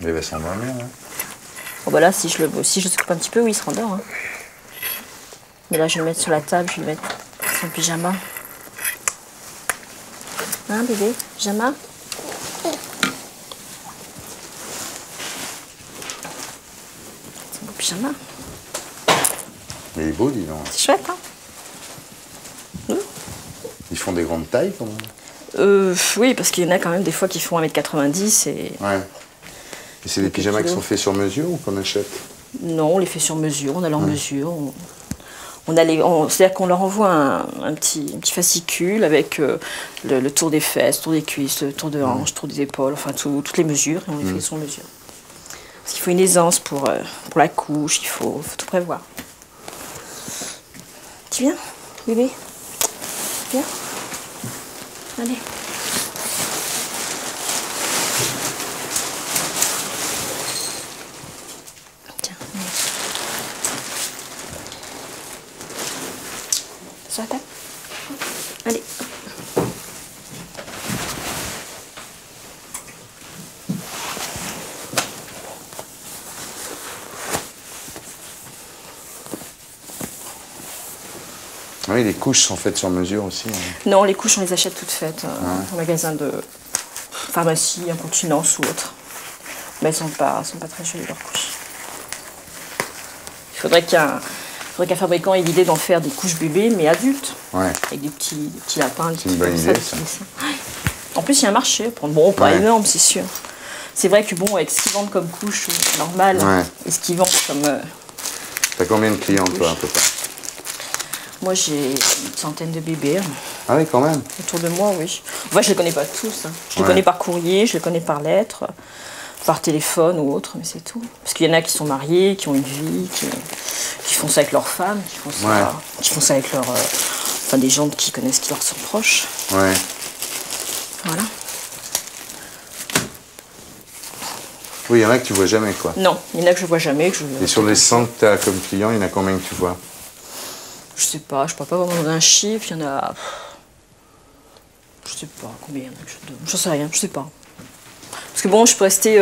Il va s'endormir, hein. Bon, bah là, si je le coupe un petit peu, oui, il se rendort. Hein. Mais là, je vais le mettre sur la table, je vais le mettre son pyjama. Hein, bébé? Pyjama? C'est un beau pyjama. Mais il est beau, dis donc. C'est chouette, hein? Ils font des grandes tailles, quand même? Oui, parce qu'il y en a quand même des fois qui font 1m90 et... Ouais. Et c'est des pyjamas qui sont faits sur mesure ou qu'on achète? Non, on les fait sur mesure, on a leur mesure. C'est-à-dire qu'on leur envoie un petit fascicule avec le tour des fesses, le tour des cuisses, le tour de hanche, le tour des épaules, enfin toutes les mesures, et on les fait sur mesure. Parce qu'il faut une aisance pour la couche, il faut tout prévoir. Tu viens, bébé? Viens. Allez. Tiens, sur la table. Allez. Oui, les couches sont faites sur mesure aussi. Hein. Non, les couches, on les achète toutes faites au magasin de pharmacie, incontinence ou autre. Mais elles sont pas très jolies, leurs couches. Il faudrait qu'un fabricant ait l'idée d'en faire des couches bébés, mais adultes. Ouais. Avec des petits lapins. C'est une bonne idée, ça. En plus, il y a un marché. Bon, pas énorme, c'est sûr. C'est vrai que bon, avec ce qu'ils vendent comme couche normale et ce qu'ils vendent comme... T'as combien de clients, toi, à peu près? Moi, j'ai une centaine de bébés. Ah oui, quand même. Autour de moi, oui. Enfin, je les connais pas tous. Hein. Je les connais par courrier, je les connais par lettre, par téléphone ou autre, mais c'est tout. Parce qu'il y en a qui sont mariés, qui ont une vie, qui font ça avec leurs femmes, qui font ça avec leurs... enfin, des gens qui connaissent, qui leur sont proches. Ouais. Voilà. Oui, il y en a que tu vois jamais, quoi. Non, il y en a que je vois jamais. Et sur les 100 que tu as comme clients, il y en a combien que tu vois? Je sais pas, je ne peux pas vraiment donner un chiffre, il y en a... Je sais pas combien il y en a que je donne, j'en sais rien, je sais pas. Parce que bon, je peux rester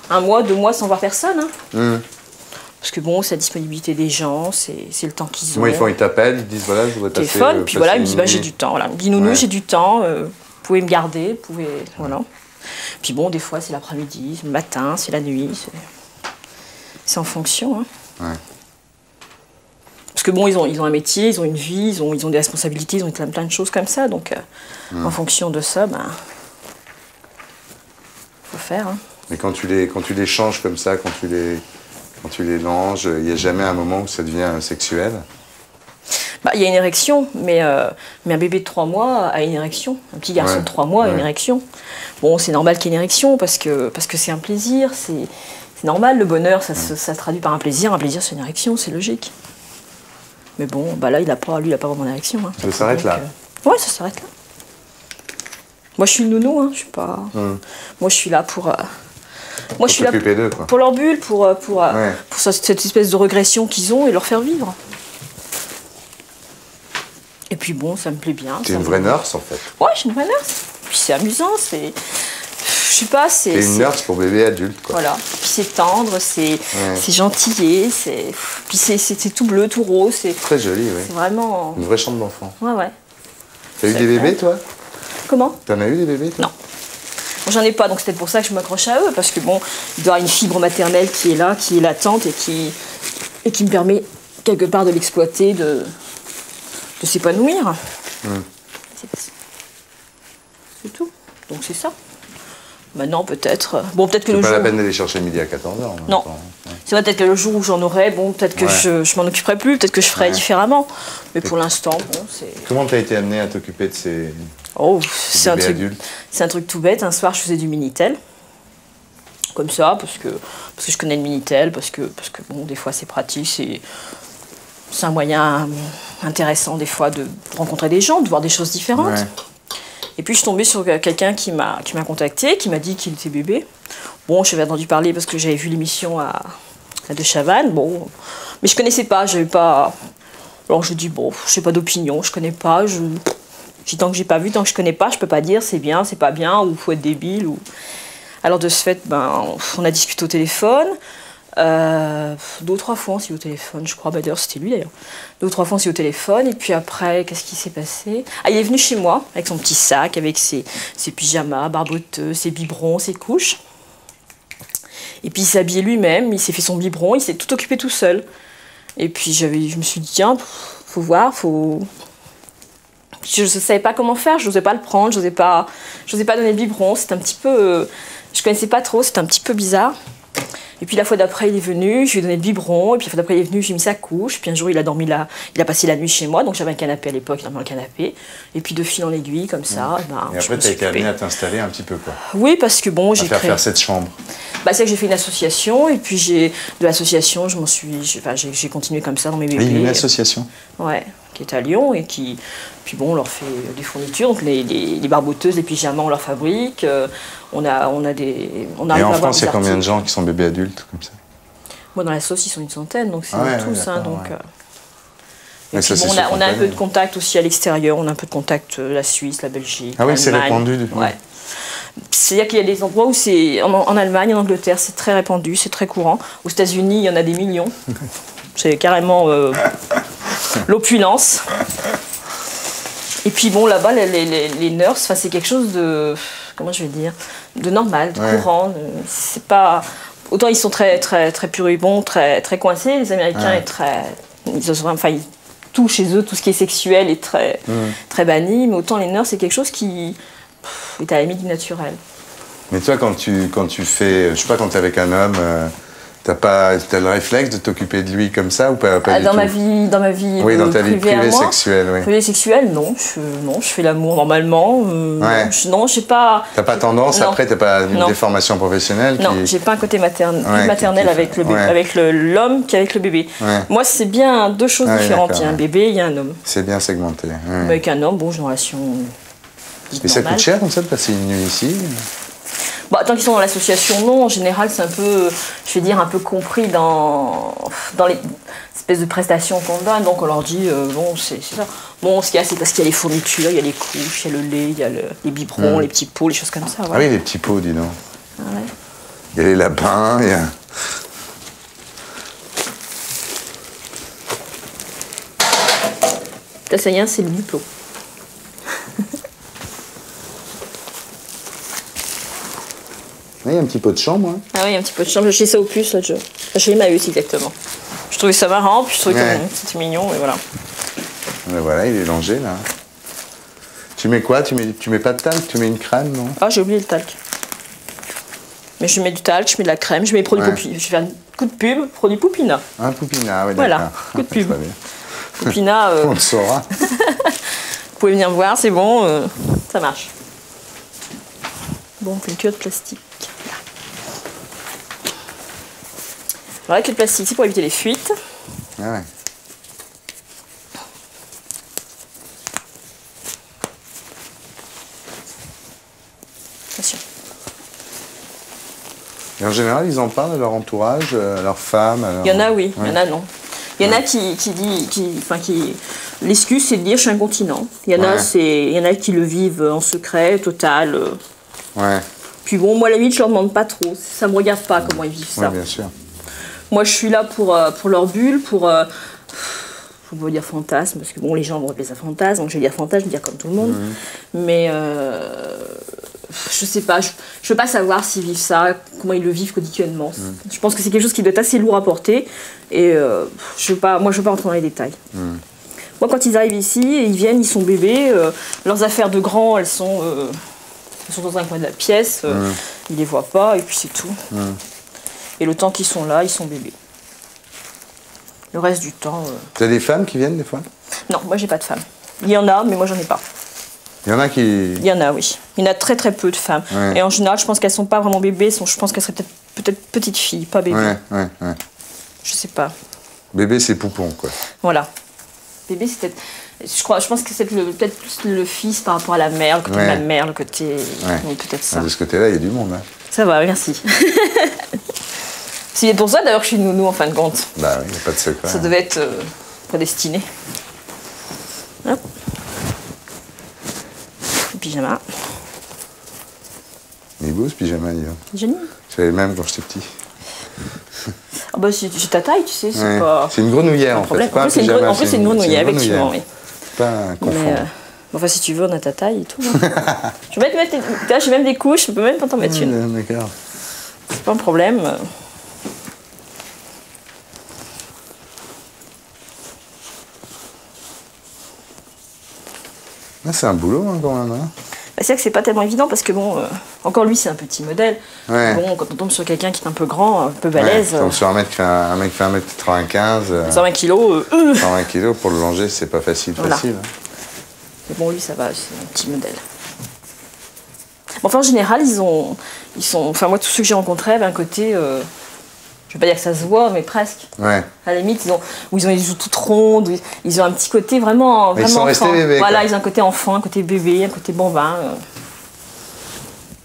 1 mois, 2 mois sans voir personne. Hein. Parce que bon, c'est la disponibilité des gens, c'est le temps qu'ils ont. Moi, ils t'appellent, ils te disent voilà, je voudrais passer... Téléphone, puis voilà, ils me disent bah, j'ai du temps. Voilà. Ils me disent nounou, j'ai du temps, vous pouvez me garder, vous pouvez... Voilà. Puis bon, des fois, c'est l'après-midi, c'est le matin, c'est la nuit, c'est en fonction. Hein. Ouais. Parce que bon, ils ont un métier, ils ont une vie, ils ont des responsabilités, ils ont plein de choses comme ça. Donc, en fonction de ça, ben, faut faire. Hein. Mais quand tu les changes comme ça, quand tu les langes, il n'y a jamais un moment où ça devient sexuel? Bah, il y a une érection, mais un bébé de 3 mois a une érection. Un petit garçon de 3 mois a une érection. Bon, c'est normal qu'il y ait une érection parce que c'est un plaisir, c'est normal. Le bonheur, ça se traduit par un plaisir c'est une érection, c'est logique. Mais bon, bah là, il a pas vraiment d'érection. Hein. Ça s'arrête là? Ouais, ça s'arrête là. Moi, je suis le nounou, hein. Je suis pas... Moi, je suis là pour Moi, je suis là d'eux, quoi. pour leur bulle, pour cette espèce de régression qu'ils ont et leur faire vivre. Et puis bon, ça me plaît bien. T'es une vraie nurse, en fait. Ouais, je suis une vraie nurse. Puis c'est amusant, c'est... Je sais pas, c'est... T'es une nurse pour bébé adulte, quoi. Voilà. Puis c'est tendre, c'est gentillet, puis c'est tout bleu, tout rose. C'est très joli, oui. C'est vraiment... Une vraie chambre d'enfant. Ouais, ouais. T'as eu des bébés, toi? Comment? T'en as eu des bébés, toi? Non. Bon, j'en ai pas, donc c'est peut-être pour ça que je m'accroche à eux, parce que bon, il doit y avoir une fibre maternelle qui est là, qui est latente et qui me permet quelque part de l'exploiter, de s'épanouir. C'est tout. Donc c'est ça. Maintenant, peut-être... Bon, peut-être que le jour... C'est pas la peine d'aller chercher midi à 14h. Non. C'est vrai, peut-être que le jour où j'en aurai, bon, peut-être que je m'en occuperai plus, peut-être que je ferai différemment. Mais pour l'instant, bon, c'est... Comment t'as été amenée à t'occuper de ces... Oh, c'est un truc tout bête. Un soir, je faisais du Minitel. Comme ça, parce que je connais le Minitel, parce que bon, des fois, c'est pratique, c'est un moyen intéressant, des fois, de rencontrer des gens, de voir des choses différentes. Ouais. Et puis, je suis tombée sur quelqu'un qui m'a contacté, qui m'a dit qu'il était bébé. Bon, j'avais entendu parler parce que j'avais vu l'émission à De Chavannes. Bon, mais je connaissais pas, j'avais pas... Alors, je dis, bon, je n'ai pas d'opinion, je connais pas, tant que j'ai pas vu, tant que je connais pas, je peux pas dire c'est bien, c'est pas bien, ou faut être débile. Ou... Alors de ce fait, ben, on a discuté au téléphone. 2 ou 3 fois aussi au téléphone, je crois. Bah, d'ailleurs, c'était lui d'ailleurs. 2 ou 3 fois aussi au téléphone. Et puis après, qu'est-ce qui s'est passé? Ah, il est venu chez moi avec son petit sac, avec ses pyjamas barboteux, ses biberons, ses couches. Et puis il s'est habillé lui-même, il s'est fait son biberon, il s'est tout occupé tout seul. Et puis je me suis dit, tiens, faut voir, faut... Je ne savais pas comment faire, je n'osais pas le prendre, je n'osais pas donner le biberon, c'était un petit peu... je ne connaissais pas trop, c'était un petit peu bizarre. Et puis la fois d'après, il est venu, je lui ai donné le biberon, et puis la fois d'après, il est venu, j'ai mis sa couche, puis un jour, il a dormi là, il a passé la nuit chez moi, donc j'avais un canapé à l'époque, il dormait dans le canapé, et puis de fil en aiguille, comme ça... Ben, et après, tu as été amenée à t'installer un petit peu, quoi. Oui, parce que bon, j'ai créé... faire cette chambre. Bah, c'est que j'ai fait une association, et puis de l'association, j'ai continué comme ça dans mes bébés. Une association? Ouais, qui est à Lyon, et qui... Puis bon, on leur fait des fournitures, donc les barboteuses, les pyjamas, on leur fabrique. On a des... Et en France, il y a combien de gens qui sont bébés adultes comme ça? Moi, dans la sauce, ils sont une centaine, donc c'est tous. Hein, donc, Mais ça, bon, on a un peu de contact aussi à l'extérieur, on a un peu de contact la Suisse, la Belgique. Ah oui, c'est répandu. Ouais. C'est-à-dire qu'il y a des endroits où c'est... En Allemagne, en Angleterre, c'est très répandu, c'est très courant. Aux États-Unis, il y en a des millions. C'est carrément l'opulence. Et puis bon, là-bas, les nurses, c'est quelque chose de... Comment je vais dire? De normal, de courant. C'est pas... Autant ils sont très, très, très puribonds, très, très coincés. Les Américains, ils tout chez eux, tout ce qui est sexuel est très, très banni. Mais autant les nurses, c'est quelque chose qui est à la limite du naturel. Mais toi, quand tu fais... Je sais pas, quand tu es avec un homme... T'as le réflexe de t'occuper de lui comme ça ou pas du tout? Dans ma vie oui, dans ta vie privée sexuelle, oui. Privée sexuelle, non. Je fais l'amour normalement. Non, je sais pas... T'as pas tendance, après, t'as pas une déformation professionnelle Non, j'ai pas un côté maternel avec l'homme qu'avec le bébé. Ouais. Moi, c'est bien 2 choses différentes. Il y a un bébé, il y a un homme. C'est bien segmenté. Mais avec un homme, bon, j'ai une relation Et ça coûte cher comme ça de passer une nuit ici? Bah, tant qu'ils sont dans l'association, non. En général, c'est un peu, je vais dire, un peu compris dans les espèces de prestations qu'on donne. Donc on leur dit, bon, c'est ça. Bon, ce qu'il y a, c'est parce qu'il y a les fournitures, il y a les couches, il y a le lait, il y a les biberons, les petits pots, les choses comme ça. Voilà. Ah oui, les petits pots, dis donc. Ah ouais. Il y a les lapins, il y a... Ça y est, c'est le duplo. Oui, il y a un petit pot de chambre. Hein. Ah oui, un petit pot de chambre. J'ai ça au plus, là, chez Emmaüs, exactement. Je trouvais ça marrant, puis je trouvais que c'était mignon, et voilà. Mais voilà, il est langé, là. Tu mets quoi? Tu mets pas de talc? Tu mets une crème, non? Ah, j'ai oublié le talc. Mais je mets du talc, je mets de la crème, je mets des produits Poupina. Je vais faire un coup de pub, produit Poupina. Ah, Poupina, oui, voilà, coup de pub. Poupina... On le saura. Vous pouvez venir voir, c'est bon, ça marche. Bon, on fait une cuillère de plastique. Alors avec le plastique, c'est pour éviter les fuites. Ah ouais. Attention. Et en général, ils en parlent à leur entourage, à leur femme. Il y en a, oui. Il y en a, non. Il y en a qui l'excuse, c'est de dire je suis incontinent. Il y en a qui le vivent en secret, total. Ouais. Puis bon, moi, à la limite, je leur demande pas trop. Ça me regarde pas comment ils vivent ça. Oui, bien sûr. Moi, je suis là pour leur bulle, faut pas dire fantasme, parce que bon, les gens vont appeler ça fantasme, donc je vais dire fantasme, je vais dire comme tout le monde. Mais je sais pas, je veux pas savoir s'ils vivent ça, comment ils le vivent quotidiennement. Je pense que c'est quelque chose qui doit être assez lourd à porter, et je veux pas rentrer dans les détails. Moi, quand ils arrivent ici, ils viennent, ils sont bébés, leurs affaires de grands, elles sont dans un coin de la pièce, ils les voient pas, et puis c'est tout. Et le temps qu'ils sont là, ils sont bébés. Le reste du temps... Tu as des femmes qui viennent des fois? Non, moi j'ai pas de femmes. Il y en a, mais moi j'en ai pas. Il y en a qui... Il y en a, oui. Il y en a très très peu de femmes. Ouais. Et en général, je pense qu'elles sont pas vraiment bébés, je pense qu'elles seraient peut-être petites filles, pas bébés. Ouais. Je sais pas. Bébé, c'est poupon, quoi. Voilà. Bébé, c'est peut-être... Je pense que c'est peut-être plus le fils par rapport à la mère, le côté de la mère, le côté... Oui, peut-être ça. De ce côté-là, il y a du monde. Hein. Ça va, merci. C'est pour ça d'ailleurs que je suis nounou en fin de compte. Bah oui, il n'y a pas de secret. Ça devait être prédestiné. Hop. Le pyjama. Il est beau ce pyjama, il est. Génial. J'avais le même quand j'étais petit. Ah bah j'ai ta taille, tu sais, c'est pas... C'est une grenouillère en fait. En plus, c'est une grenouillère, effectivement, oui. Pas un confondre. Enfin, si tu veux, on a ta taille et tout. Hein. Je peux mettre j'ai même des couches, je peux même pas t'en mettre une. D'accord. C'est pas un problème. C'est un boulot hein, quand même. Hein. C'est vrai que c'est pas tellement évident parce que bon, encore lui c'est un petit modèle. Ouais. Bon, quand on tombe sur quelqu'un qui est un peu grand, un peu balèze. On tombe sur un mec qui fait 1m95. 120 kilos. 120 kilos pour le longer, c'est pas facile. Voilà. Hein. Mais bon, lui ça va, c'est un petit modèle. Bon, enfin en général, ils sont. Enfin moi tous ceux que j'ai rencontrés avaient un côté. Je vais pas dire que ça se voit, mais presque. Ouais. À la limite, ils ont les joues toutes rondes, ils ont un petit côté vraiment ils sont enfant. restés bébés. Voilà, quoi. ils ont un côté enfant, un côté bébé, un côté bambin.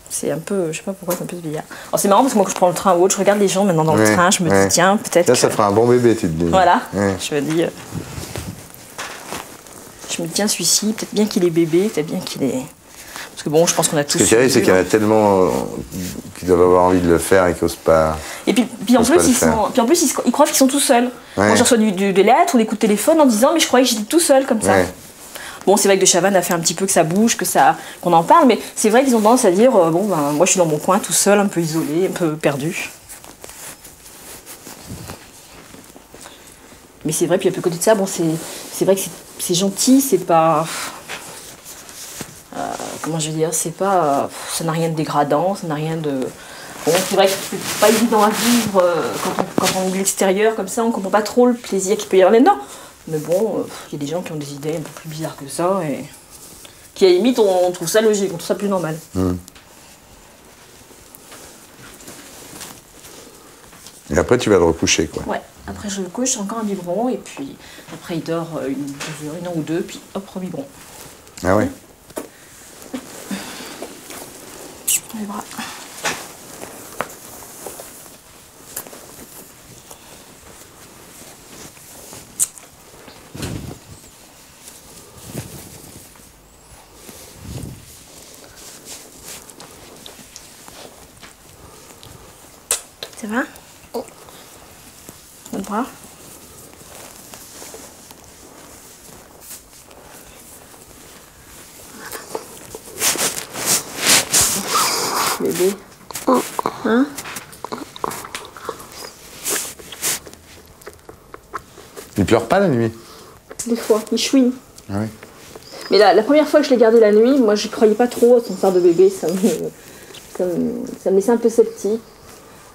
C'est un peu, je sais pas pourquoi, c'est un peu vieillard. Alors c'est marrant parce que moi quand je prends le train ou autre, je regarde les gens maintenant dans le train, je me dis tiens, peut-être. Là, ça fera un bon bébé, tu te dis. Voilà, je me dis. Je me dis tiens, celui-ci, peut-être bien qu'il est bébé, peut-être bien qu'il est. Parce que bon, je pense qu'on a tous. Ce qui arrive, c'est qu'il y en a tellement qui doivent avoir envie de le faire et qui n'osent pas. Et puis en plus, ils croient qu'ils sont tout seuls. Ouais. Moi, je reçois des lettres ou des coups de téléphone en disant mais je croyais que j'étais tout seul comme ça. Ouais. Bon, c'est vrai que de Chavannes a fait un petit peu que ça bouge, qu'on en parle, mais c'est vrai qu'ils ont tendance à dire bon, ben, moi je suis dans mon coin tout seul, un peu isolé, un peu perdu. Mais c'est vrai, puis à côté de ça, bon, c'est vrai que c'est gentil, c'est pas. Comment je vais dire, c'est pas. Ça n'a rien de dégradant, ça n'a rien de. Bon, c'est vrai que c'est pas évident à vivre quand on est de l'extérieur comme ça, on comprend pas trop le plaisir qu'il peut y avoir là-dedans. Mais bon, il y a des gens qui ont des idées un peu plus bizarres que ça et qui à la limite on trouve ça logique, on trouve ça plus normal. Et après tu vas le recoucher quoi. Ouais, après je le couche, encore un biberon et puis après il dort une heure ou deux, puis hop, biberon. Ah ouais. Les bras. Ça va? Le bras? Bébé. Hein? Il pleure pas la nuit? Des fois, il chouine. Ah oui. Mais la première fois que je l'ai gardé la nuit, moi je croyais pas trop à son histoire de bébé, ça me laissait un peu sceptique.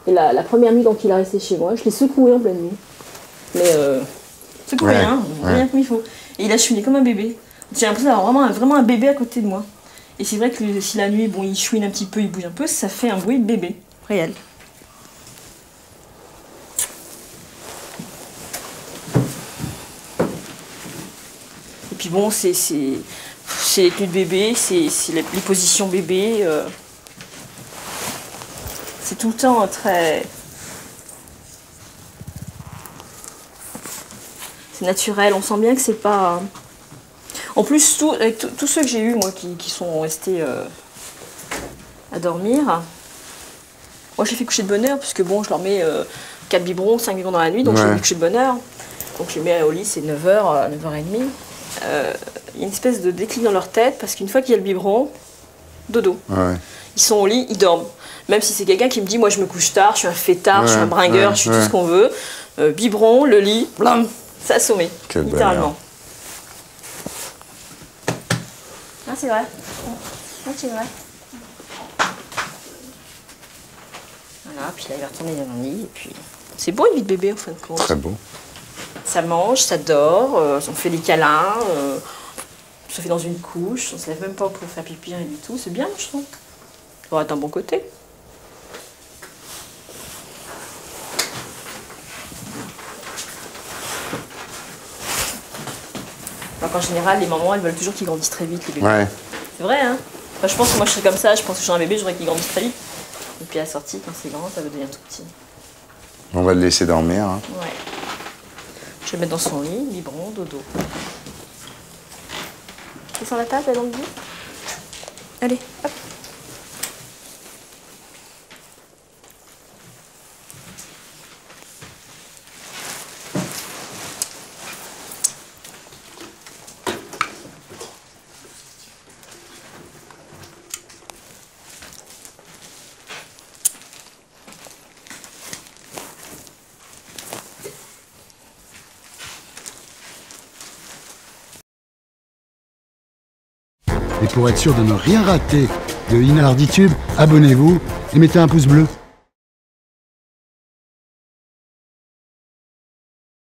Et la première nuit donc il a resté chez moi, je l'ai secoué en pleine nuit. Mais secoué, hein, bien comme il faut. Et il a chouiné comme un bébé. J'ai l'impression d'avoir vraiment un bébé à côté de moi. Et c'est vrai que si la nuit, bon, il chouine un petit peu, il bouge un peu, ça fait un bruit de bébé, réel. Et puis bon, c'est les tenues de bébé, c'est les positions bébé. C'est tout le temps très... C'est naturel, on sent bien que c'est pas... En plus, tous ceux que j'ai eus, moi, qui sont restés à dormir, moi j'ai fait coucher de bonne heure, parce que bon, je leur mets 4 biberons, 5 biberons dans la nuit, donc je les mets coucher de bonne heure. Donc je les mets au lit, c'est 9h, 9h30. Il y a une espèce de déclic dans leur tête, parce qu'une fois qu'il y a le biberon, dodo. Ouais. Ils sont au lit, ils dorment. Même si c'est quelqu'un qui me dit, moi je me couche tard, je suis un fêtard, je suis un bringueur, je suis tout ce qu'on veut. Biberon, le lit, blam, c'est assommé, littéralement. Ah, c'est vrai. Ah, c'est vrai. Voilà, puis là, il va retourner dans le lit, et puis... C'est beau une vie de bébé, en fin de compte. Très beau. Ça mange, ça dort, on fait des câlins, on se fait dans une couche, on ne se lève même pas pour faire pipi, rien du tout. C'est bien, je trouve. Ça va être un bon côté. Donc en général, les mamans, elles veulent toujours qu'ils grandissent très vite, les bébés. Ouais. C'est vrai, hein. Enfin, je pense que moi, je serais comme ça. Je pense que je suis un bébé, j'aurais qu'il grandisse très vite. Et puis à la sortie, quand c'est grand, ça va devenir tout petit. On va le laisser dormir. Hein. Ouais. Je vais le mettre dans son lit, biberon, dodo. C'est sur la table, là, dans le lit. Allez, hop. Et pour être sûr de ne rien rater de Inarditube, abonnez-vous et mettez un pouce bleu.